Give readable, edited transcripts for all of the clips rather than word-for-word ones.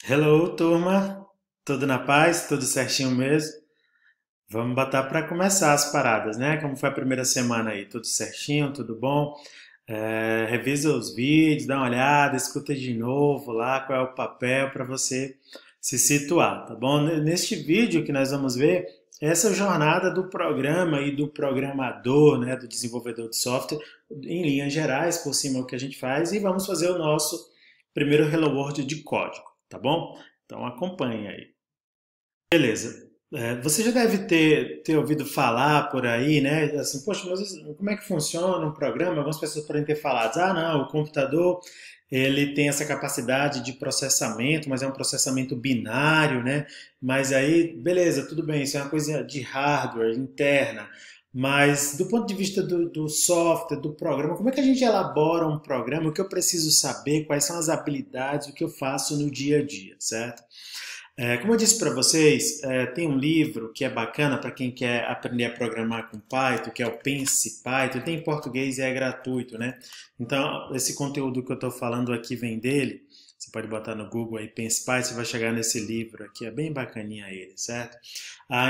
Hello, turma! Tudo na paz? Tudo certinho mesmo? Vamos botar para começar as paradas, né? Como foi a primeira semana aí? Tudo certinho? Tudo bom? Revisa os vídeos, dá uma olhada, escuta de novo lá qual é o papel para você se situar, tá bom? Neste vídeo que nós vamos ver essa jornada do programa e do programador, né, do desenvolvedor de software, em linhas gerais, por cima o que a gente faz, e vamos fazer o nosso primeiro Hello World de código, tá bom? Então acompanhe aí. Beleza. Você já deve ter ouvido falar por aí, né? Assim, poxa, mas como é que funciona um programa? Algumas pessoas podem ter falado, ah, não, o computador ele tem essa capacidade de processamento, mas é um processamento binário, né? Mas aí, beleza, tudo bem, isso é uma coisa de hardware interna. Mas do ponto de vista do software, do programa, como é que a gente elabora um programa? O que eu preciso saber? Quais são as habilidades? O que eu faço no dia a dia, certo? Como eu disse para vocês, tem um livro que é bacana para quem quer aprender a programar com Python, que é o Pense Python. Tem em português e é gratuito, né? Então, esse conteúdo que eu estou falando aqui vem dele. Você pode botar no Google aí Pense Python, você vai chegar nesse livro aqui, é bem bacaninha ele, certo?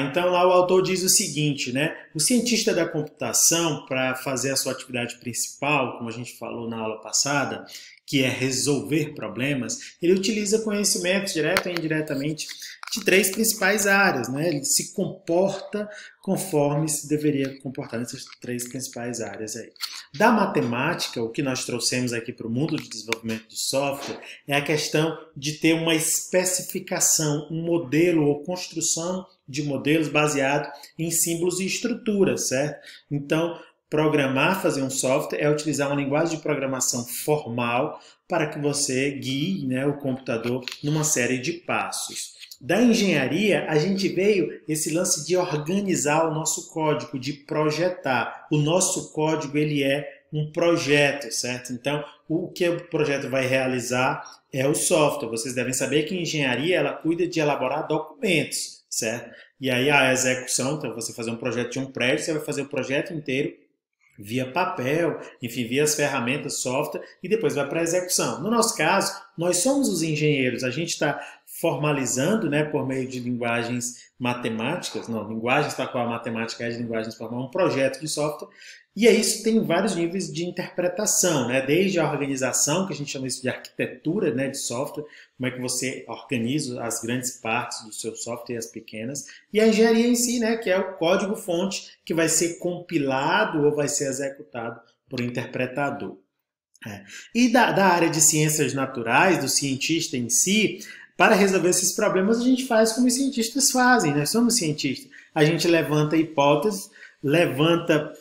Então, lá o autor diz o seguinte, né? O cientista da computação, para fazer a sua atividade principal, como a gente falou na aula passada, que é resolver problemas, ele utiliza conhecimentos direto e indiretamente de três principais áreas, né? Ele se comporta conforme se deveria comportar nessas três principais áreas aí. Da matemática, o que nós trouxemos aqui para o mundo de desenvolvimento de software é a questão de ter uma especificação, um modelo ou construção de modelos baseado em símbolos e estruturas, certo? Então, programar, fazer um software, é utilizar uma linguagem de programação formal para que você guie, né, o computador numa série de passos. Da engenharia, a gente veio esse lance de organizar o nosso código, de projetar. O nosso código ele é um projeto, certo? Então, o que o projeto vai realizar é o software. Vocês devem saber que a engenharia ela cuida de elaborar documentos, certo? E aí a execução, então você fazer um projeto de um prédio, você vai fazer o projeto inteiro via papel, enfim, via as ferramentas, software, e depois vai para a execução. No nosso caso, nós somos os engenheiros, a gente está formalizando, né, por meio de linguagens matemáticas, não, linguagens para qual a matemática é de linguagens formais, um projeto de software, e aí isso tem vários níveis de interpretação, né, desde a organização, que a gente chama isso de arquitetura, né, de software, como é que você organiza as grandes partes do seu software e as pequenas, e a engenharia em si, né, que é o código-fonte que vai ser compilado ou vai ser executado por um interpretador. E da área de ciências naturais, do cientista em si, para resolver esses problemas a gente faz como os cientistas fazem, nós somos cientistas. A gente levanta hipóteses, levanta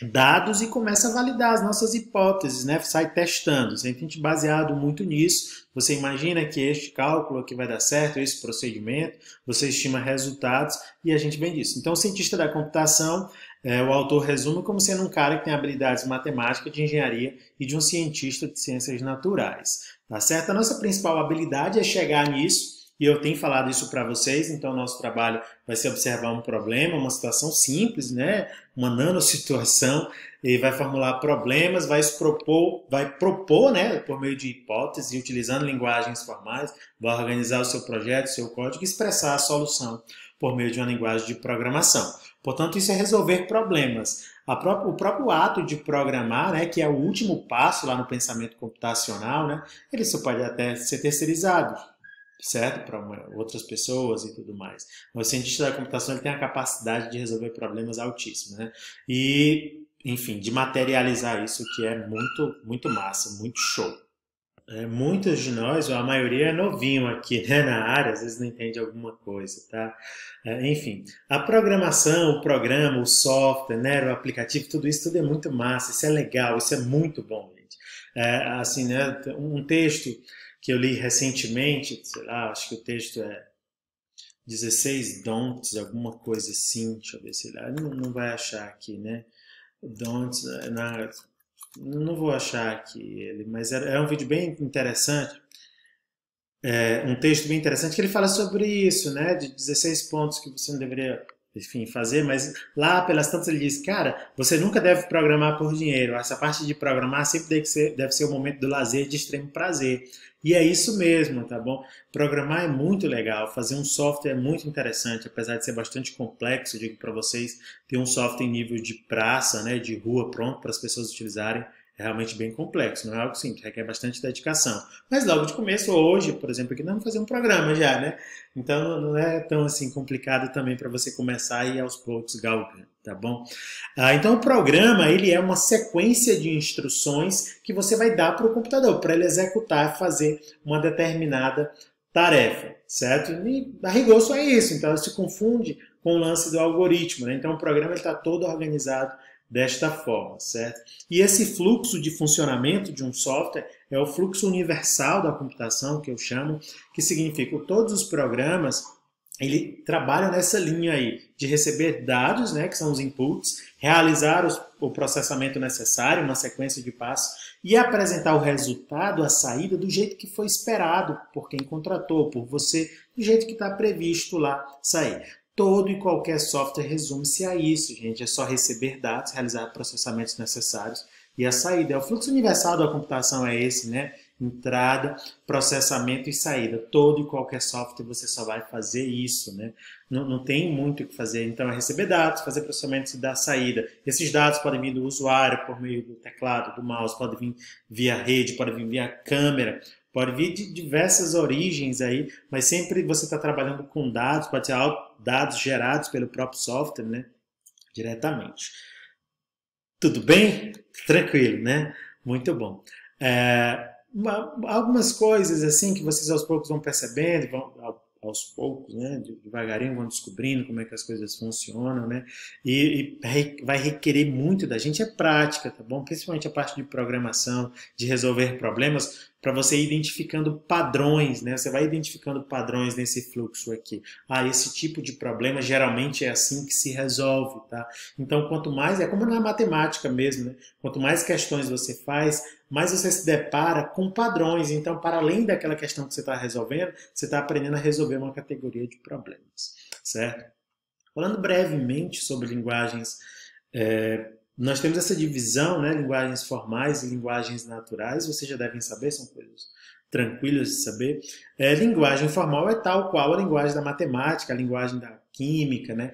dados e começa a validar as nossas hipóteses, né? Sai testando. Se a gente baseado muito nisso, você imagina que este cálculo aqui vai dar certo, esse procedimento, você estima resultados e a gente vem disso. Então, o cientista da computação, o autor resume como sendo um cara que tem habilidades matemáticas, de engenharia e de um cientista de ciências naturais. Tá certo? A nossa principal habilidade é chegar nisso e eu tenho falado isso para vocês, então nosso trabalho vai ser observar um problema, uma situação simples, né? Uma nanosituação, e vai formular problemas, vai propor, né, por meio de hipóteses e utilizando linguagens formais, vai organizar o seu projeto, o seu código e expressar a solução por meio de uma linguagem de programação. Portanto, isso é resolver problemas. O próprio ato de programar, né, que é o último passo lá no pensamento computacional, né, ele só pode até ser terceirizado, certo? Para outras pessoas e tudo mais. Mas o cientista da computação ele tem a capacidade de resolver problemas altíssimos, né? E, enfim, de materializar isso que é muito, muito massa, muito show. Muitos de nós, ou a maioria é novinho aqui, né, na área, às vezes não entende alguma coisa, tá? Enfim, a programação, o programa, o software, né, o aplicativo, tudo isso tudo é muito massa, isso é legal, isso é muito bom, gente. Assim, né, um texto que eu li recentemente, sei lá, acho que o texto é 16 don'ts, alguma coisa assim, deixa eu ver se ele não vai achar aqui, né? Don'ts, não vou achar aqui ele, mas é um vídeo bem interessante, um texto bem interessante que ele fala sobre isso, né? De 16 pontos que você não deveria enfim, fazer, mas lá pelas tantas ele diz, cara, você nunca deve programar por dinheiro. Essa parte de programar sempre deve ser o momento do lazer de extremo prazer. E é isso mesmo, tá bom? Programar é muito legal, fazer um software é muito interessante, apesar de ser bastante complexo, eu digo para vocês, ter um software em nível de praça, né, de rua, pronto para as pessoas utilizarem, é realmente bem complexo, não é algo simples, requer bastante dedicação. Mas logo de começo, hoje, por exemplo, aqui nós vamos fazer um programa já, né? Então não é tão assim complicado também para você começar e aos poucos galgando, tá bom? Então o programa, ele é uma sequência de instruções que você vai dar para o computador, para ele executar, fazer uma determinada tarefa, certo? E a rigor só é isso, então ela se confunde com o lance do algoritmo, né? Então o programa está todo organizado desta forma, certo? E esse fluxo de funcionamento de um software é o fluxo universal da computação, que eu chamo, que significa que todos os programas ele trabalha nessa linha aí de receber dados, né, que são os inputs, realizar o processamento necessário, uma sequência de passos, e apresentar o resultado, a saída, do jeito que foi esperado por quem contratou, por você, do jeito que está previsto lá sair. Todo e qualquer software resume-se a isso, gente. É só receber dados, realizar processamentos necessários e a saída. O fluxo universal da computação é esse, né? Entrada, processamento e saída. Todo e qualquer software você só vai fazer isso, né? Não tem muito o que fazer. Então é receber dados, fazer processamento e dar saída. Esses dados podem vir do usuário por meio do teclado, do mouse, podem vir via rede, podem vir via câmera. Pode vir de diversas origens aí, mas sempre você está trabalhando com dados, pode ser dados gerados pelo próprio software, né? Diretamente. Tudo bem? Tranquilo, né? Muito bom. Algumas coisas assim que vocês aos poucos vão percebendo, aos poucos, né? Devagarinho vão descobrindo como é que as coisas funcionam, né? E vai requerer muito da gente prática, tá bom? Principalmente a parte de programação, de resolver problemas, para você ir identificando padrões, né? Você vai identificando padrões nesse fluxo aqui. Esse tipo de problema geralmente é assim que se resolve, tá? Então, quanto mais, é como na matemática mesmo, né? Quanto mais questões você faz, mais você se depara com padrões. Então, para além daquela questão que você está resolvendo, você está aprendendo a resolver uma categoria de problemas, certo? Falando brevemente sobre linguagens, nós temos essa divisão, né, linguagens formais e linguagens naturais, vocês já devem saber, são coisas tranquilas de saber. Linguagem formal é tal qual a linguagem da matemática, a linguagem da química, né,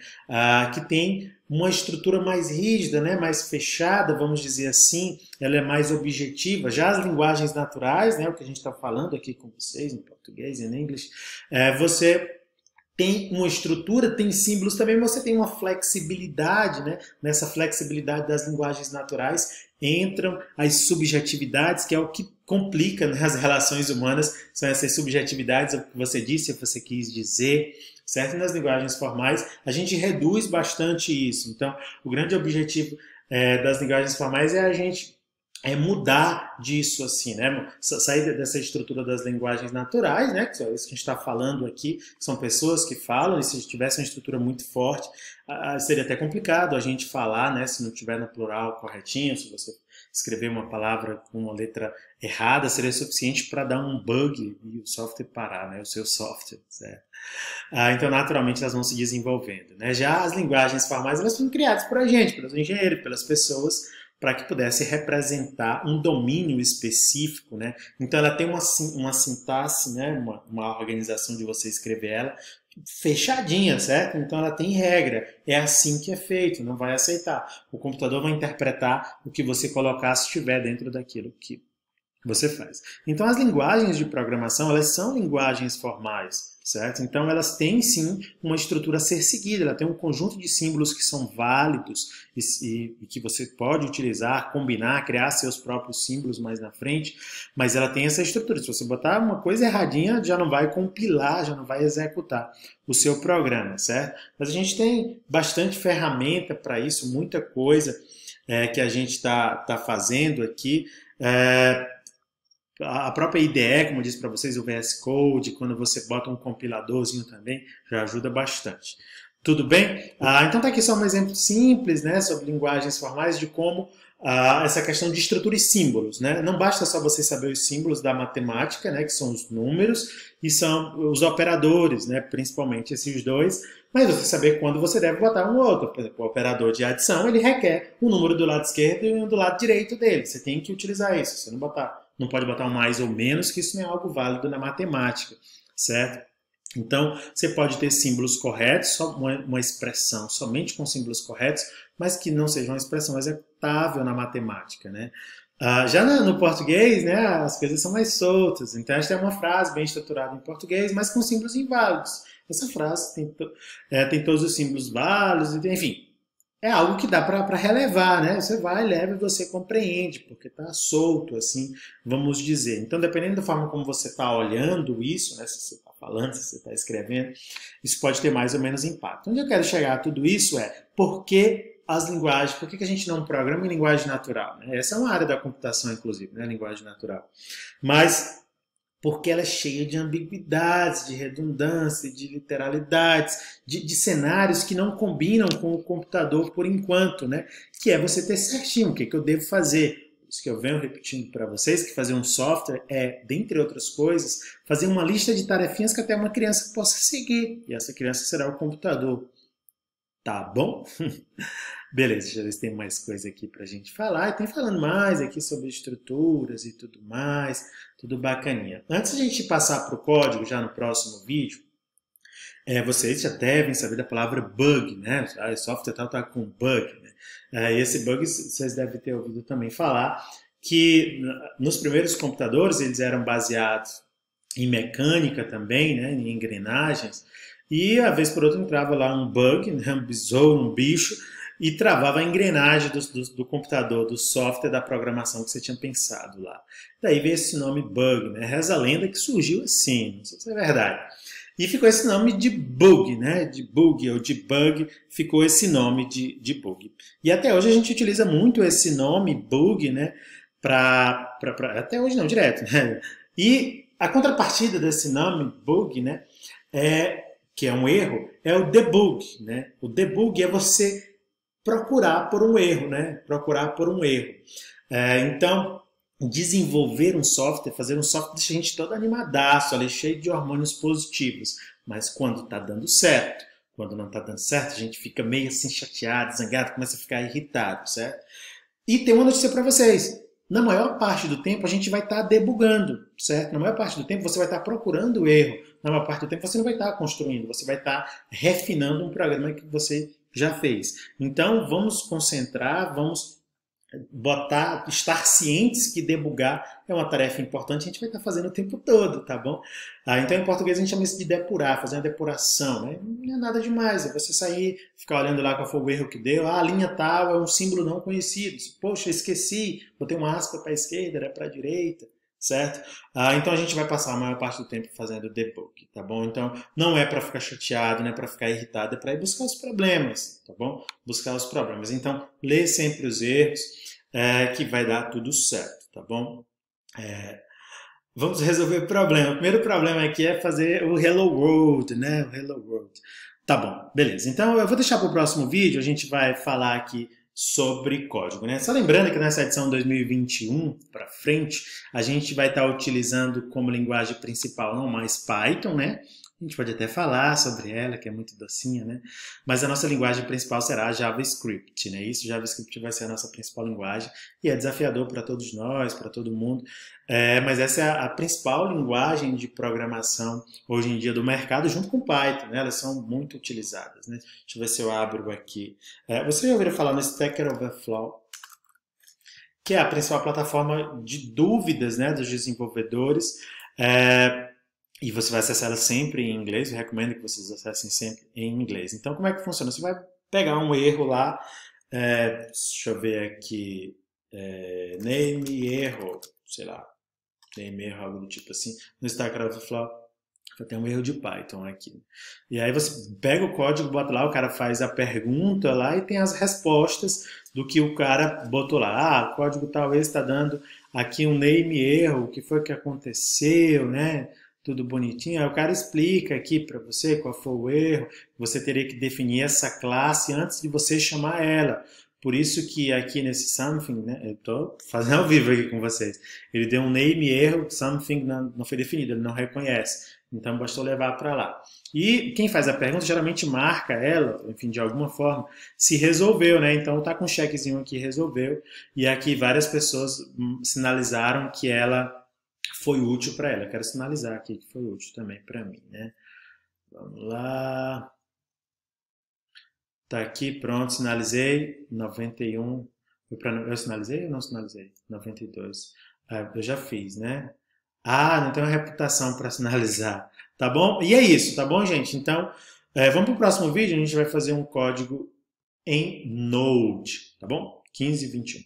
que tem uma estrutura mais rígida, né, mais fechada, vamos dizer assim, ela é mais objetiva. Já as linguagens naturais, né, o que a gente está falando aqui com vocês, em português e em inglês, você tem uma estrutura, tem símbolos também, mas você tem uma flexibilidade, né? Nessa flexibilidade das linguagens naturais entram as subjetividades, que é o que complica, né, as relações humanas, são essas subjetividades, o que você disse, o que você quis dizer, certo? E nas linguagens formais, a gente reduz bastante isso. Então, o grande objetivo das linguagens formais é a gente mudar disso, assim, né? Sair dessa estrutura das linguagens naturais, né? Que é isso que a gente está falando aqui, são pessoas que falam, e se tivesse uma estrutura muito forte, seria até complicado a gente falar, né? Se não tiver no plural corretinho, se você escrever uma palavra com uma letra errada, seria suficiente para dar um bug e o software parar, né? O seu software, certo? Então, naturalmente, elas vão se desenvolvendo, né? Já as linguagens formais, elas foram criadas por a gente, pelos engenheiros, pelas pessoas, para que pudesse representar um domínio específico, né? Então ela tem uma sintaxe, né? Uma organização de você escrever ela fechadinha, certo? Então ela tem regra, é assim que é feito, não vai aceitar. O computador vai interpretar o que você colocar se estiver dentro daquilo que você faz. Então as linguagens de programação, elas são linguagens formais, certo? Então elas têm sim uma estrutura a ser seguida, ela tem um conjunto de símbolos que são válidos e que você pode utilizar, combinar, criar seus próprios símbolos mais na frente, mas ela tem essa estrutura. Se você botar uma coisa erradinha, já não vai compilar, já não vai executar o seu programa, certo? Mas a gente tem bastante ferramenta para isso, muita coisa que a gente está fazendo aqui. A própria IDE, como eu disse para vocês, o VS Code, quando você bota um compiladorzinho também, já ajuda bastante. Tudo bem? Então tá aqui só um exemplo simples, né, sobre linguagens formais, de como essa questão de estrutura e símbolos, né? Não basta só você saber os símbolos da matemática, né, que são os números, e são os operadores, né, principalmente esses dois, mas você saber quando você deve botar um outro. Por exemplo, o operador de adição, ele requer um número do lado esquerdo e um do lado direito dele. Você tem que utilizar isso. Você não pode botar um mais ou menos, que isso não é algo válido na matemática, certo? Então, você pode ter símbolos corretos, só uma expressão somente com símbolos corretos, mas que não seja uma expressão executável na matemática, né? Já no português, né, as coisas são mais soltas. Então, esta é uma frase bem estruturada em português, mas com símbolos inválidos. Essa frase tem todos os símbolos válidos, enfim. É algo que dá para relevar, né? Você vai, leva e você compreende, porque está solto, assim, vamos dizer. Então, dependendo da forma como você está olhando isso, né? Se você está falando, se você está escrevendo, isso pode ter mais ou menos impacto. Onde eu quero chegar a tudo isso por que as linguagens, por que a gente não programa em linguagem natural? Né? Essa é uma área da computação, inclusive, né? Linguagem natural. Mas porque ela é cheia de ambiguidades, de redundância, de literalidades, de cenários que não combinam com o computador por enquanto, né? Que é você ter certinho o que eu devo fazer. Isso que eu venho repetindo para vocês, que fazer um software dentre outras coisas, fazer uma lista de tarefinhas que até uma criança possa seguir. E essa criança será o computador. Tá bom? Beleza, deixa eu ver se tem mais coisa aqui pra gente falar. E tem falando mais aqui sobre estruturas e tudo mais, tudo bacaninha. Antes de a gente passar para o código, já no próximo vídeo, vocês já devem saber da palavra bug, né? O software tal tá com bug, né? Esse bug vocês devem ter ouvido também falar, que nos primeiros computadores eles eram baseados em mecânica também, né? Em engrenagens, e a vez por outra entrava lá um bug, né? Um besouro, um bicho, e travava a engrenagem do computador, do software, da programação que você tinha pensado lá. Daí veio esse nome bug, né? Reza a lenda que surgiu assim, não sei se é verdade. E ficou esse nome de bug, né? De bug ou de bug, ficou esse nome de bug. E até hoje a gente utiliza muito esse nome bug, né? Até hoje não, direto, né? E a contrapartida desse nome bug, né? Que é um erro, é o debug, né? O debug é você procurar por um erro, né? Procurar por um erro. Então, desenvolver um software, fazer um software deixa a gente todo animadaço, ali, cheio de hormônios positivos. Mas quando está dando certo, quando não está dando certo, a gente fica meio assim chateado, zangado, começa a ficar irritado, certo? E tem uma notícia para vocês. Na maior parte do tempo a gente vai estar debugando, certo? Na maior parte do tempo você vai estar procurando o erro. Na maior parte do tempo você não vai estar construindo, você vai estar refinando um programa que você já fez. Então vamos concentrar, vamos estar cientes que debugar é uma tarefa importante, a gente vai estar fazendo o tempo todo, tá bom? Então em português a gente chama isso de depurar, fazer uma depuração, né? Não é nada demais, é você sair, ficar olhando lá qual foi o erro que deu, a linha tal é um símbolo não conhecido, poxa, esqueci, botei uma aspa para a esquerda, era para a direita, certo? Então a gente vai passar a maior parte do tempo fazendo debug, tá bom? Então não é para ficar chateado, não é para ficar irritado, é para ir buscar os problemas, tá bom? Buscar os problemas. Então lê sempre os erros, que vai dar tudo certo, tá bom? Vamos resolver o problema. O primeiro problema aqui é fazer o Hello World, né? O Hello World. Tá bom, beleza. Então eu vou deixar para o próximo vídeo, a gente vai falar aqui sobre código, né? Só lembrando que nessa edição 2021 para frente, a gente vai estar utilizando como linguagem principal não mais Python, né? A gente pode até falar sobre ela, que é muito docinha, né? Mas a nossa linguagem principal será JavaScript, né? Isso, JavaScript vai ser a nossa principal linguagem e é desafiador para todos nós, para todo mundo. Mas essa é a principal linguagem de programação hoje em dia do mercado, junto com Python, né? Elas são muito utilizadas, né? Deixa eu ver se eu abro aqui. Você já ouviu falar no Stack Overflow, que é a principal plataforma de dúvidas, né, dos desenvolvedores. E você vai acessar ela sempre em inglês, eu recomendo que vocês acessem sempre em inglês. Então, como é que funciona? Você vai pegar um erro lá, deixa eu ver aqui, name erro, sei lá, name erro, algo do tipo assim, no Stack Overflow, tem um erro de Python aqui. E aí você pega o código, bota lá, o cara faz a pergunta lá e tem as respostas do que o cara botou lá. O código talvez está dando aqui um name erro, o que foi que aconteceu, né? Tudo bonitinho. Aí o cara explica aqui para você qual foi o erro. Você teria que definir essa classe antes de você chamar ela. Por isso que aqui nesse something, né, eu estou fazendo ao vivo aqui com vocês, ele deu um name erro, something não foi definido, ele não reconhece. Então, bastou levar para lá. E quem faz a pergunta geralmente marca ela, enfim, de alguma forma, se resolveu, né? Então, tá com um chequezinho aqui, resolveu. E aqui várias pessoas sinalizaram que ela foi útil para ela. Eu quero sinalizar aqui que foi útil também para mim, né? Vamos lá. Tá aqui, pronto, sinalizei. 91. Eu sinalizei ou não sinalizei? 92. Ah, eu já fiz, né? Ah, não tem uma reputação para sinalizar. Tá bom? E é isso, tá bom, gente? Então, vamos para o próximo vídeo. A gente vai fazer um código em Node, tá bom? 1521.